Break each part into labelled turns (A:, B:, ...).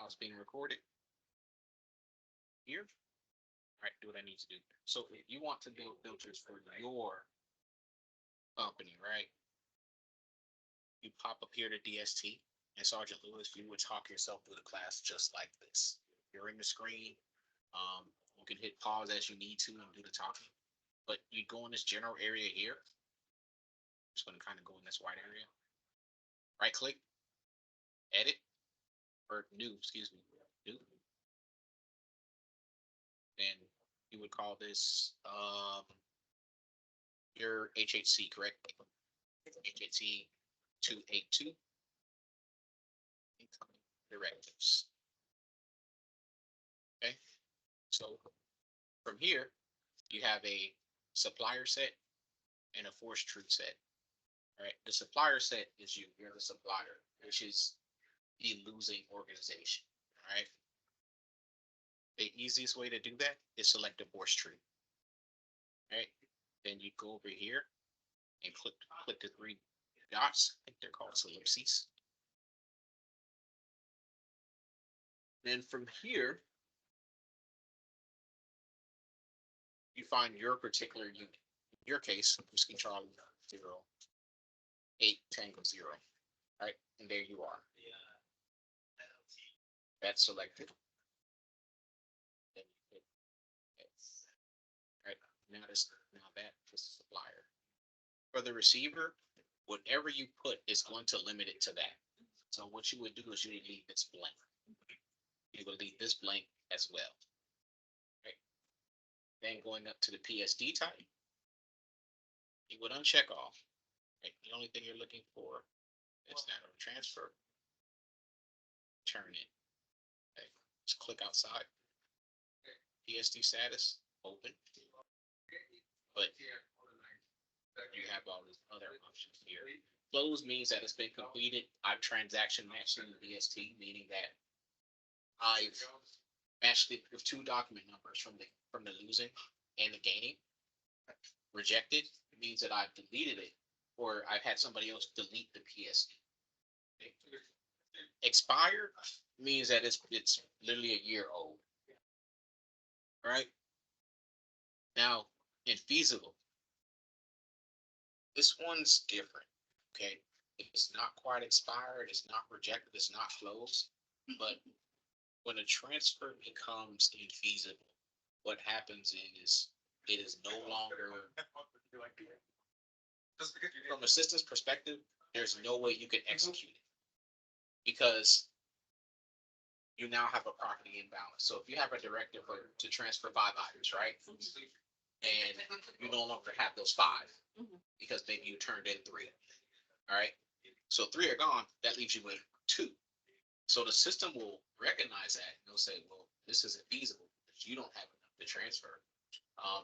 A: how it's being recorded. Here. All right, do what I need to do. So if you want to build filters for your company, right? You pop up here to DST, and Sergeant Lewis, you would talk yourself through the class just like this. You're in the screen. You can hit pause as you need to and do the talking, but you go in this general area here. Just going to kind of go in this white area. Right click, edit, or new, excuse me, new. And you would call this your HHC, correct? HHC 282 directives. Okay, so from here you have a supplier set and a forced truth set. All right, the supplier set is you. You're the supplier, which is the losing organization. All right. The easiest way to do that is select a forced truth. All right. Then you go over here and click the three dots. I think they're called ellipses. Then from here, you find your particular unit. In your case, just control 0, 8, Tango 0. All right, and there you are. That's selected. Then you hit X. All right, now that is the supplier. For the receiver, whatever you put is going to limit it to that. So what you would do is you would leave this blank. You would leave this blank as well. Right. Then going up to the PSD type, you would uncheck all. Right. The only thing you're looking for is that transfer. Turn it. Okay. Just click outside. PSD status, open. But you have all these other options here. Close means that it's been completed. I've transaction matched in the DST, meaning that I've matched it with two document numbers from the losing and the gaining. Rejected means that I've deleted it, or I've had somebody else delete the PSD. Expired means that it's literally a year old. All right. Now, infeasible. This one's different. Okay. It's not quite expired. It's not rejected. It's not closed. But when a transfer becomes infeasible, what happens is it is no longer, from a system's perspective, there's no way you can execute it because you now have a property imbalance. So if you have a directive to transfer 5 items, right? And you no longer have those 5 because maybe you turned in 3. All right. So 3 are gone. That leaves you with 2. So the system will recognize that. They'll say, well, this isn't feasible. You don't have enough to transfer.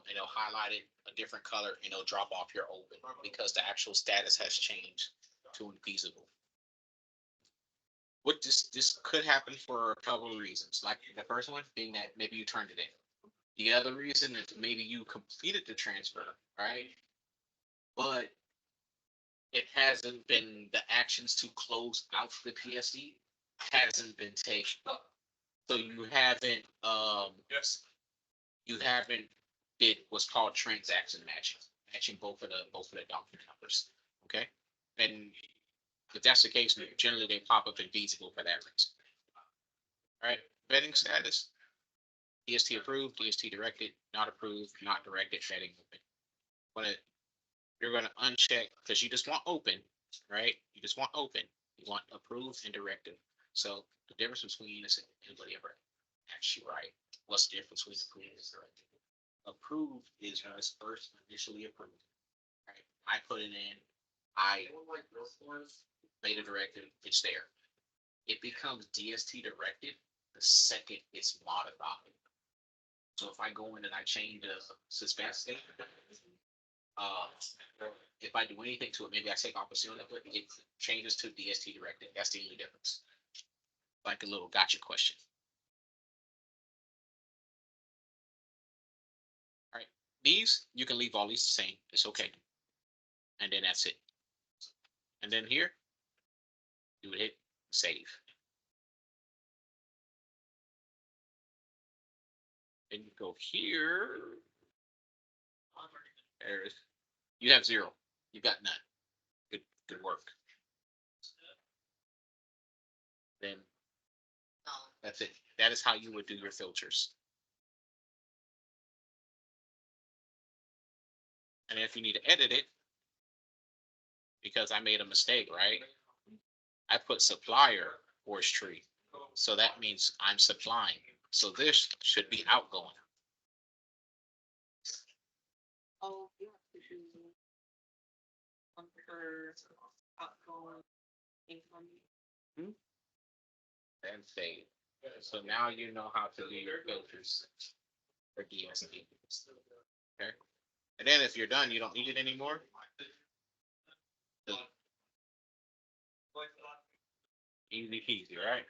A: And they'll highlight it a different color and they'll drop off your open because the actual status has changed to infeasible. What this could happen for a couple of reasons. Like the first one being that maybe you turned it in. The other reason is maybe you completed the transfer, right? But it hasn't been, the actions to close out the PSD hasn't been taken. So you haven't you haven't did what's called transaction matching both of the document numbers. Okay. And if that's the case, generally they pop up infeasible for that reason. All right, vetting status. DST approved, DST directed, not approved, not directed, vetting open. You're going to uncheck because you just want open, right? You just want open. You want approved and directed. So the difference between is anybody ever actually right? What's the difference between approved and directed? Approved is when it's first initially approved. Right? I put it in. I made a directive. It's there. It becomes DST directed the second it's modified. So if I go in and I change the suspense state, if I do anything to it, maybe I take off a serial number, it changes to DST directed. That's the only difference. Like a little gotcha question. All right, these you can leave all these the same. It's okay. And then that's it. And then here, you would hit save. And you go here. There's, you have 0. You got none. Good work. Then that's it. That is how you would do your filters. And if you need to edit it, because I made a mistake, right? I put supplier forestry. So that means I'm supplying. So this should be outgoing.
B: Oh, you have to do one per outgoing income.
A: And save. So now you know how to do your filters for DST. Okay. And then if you're done, you don't need it anymore. Easy peasy, right?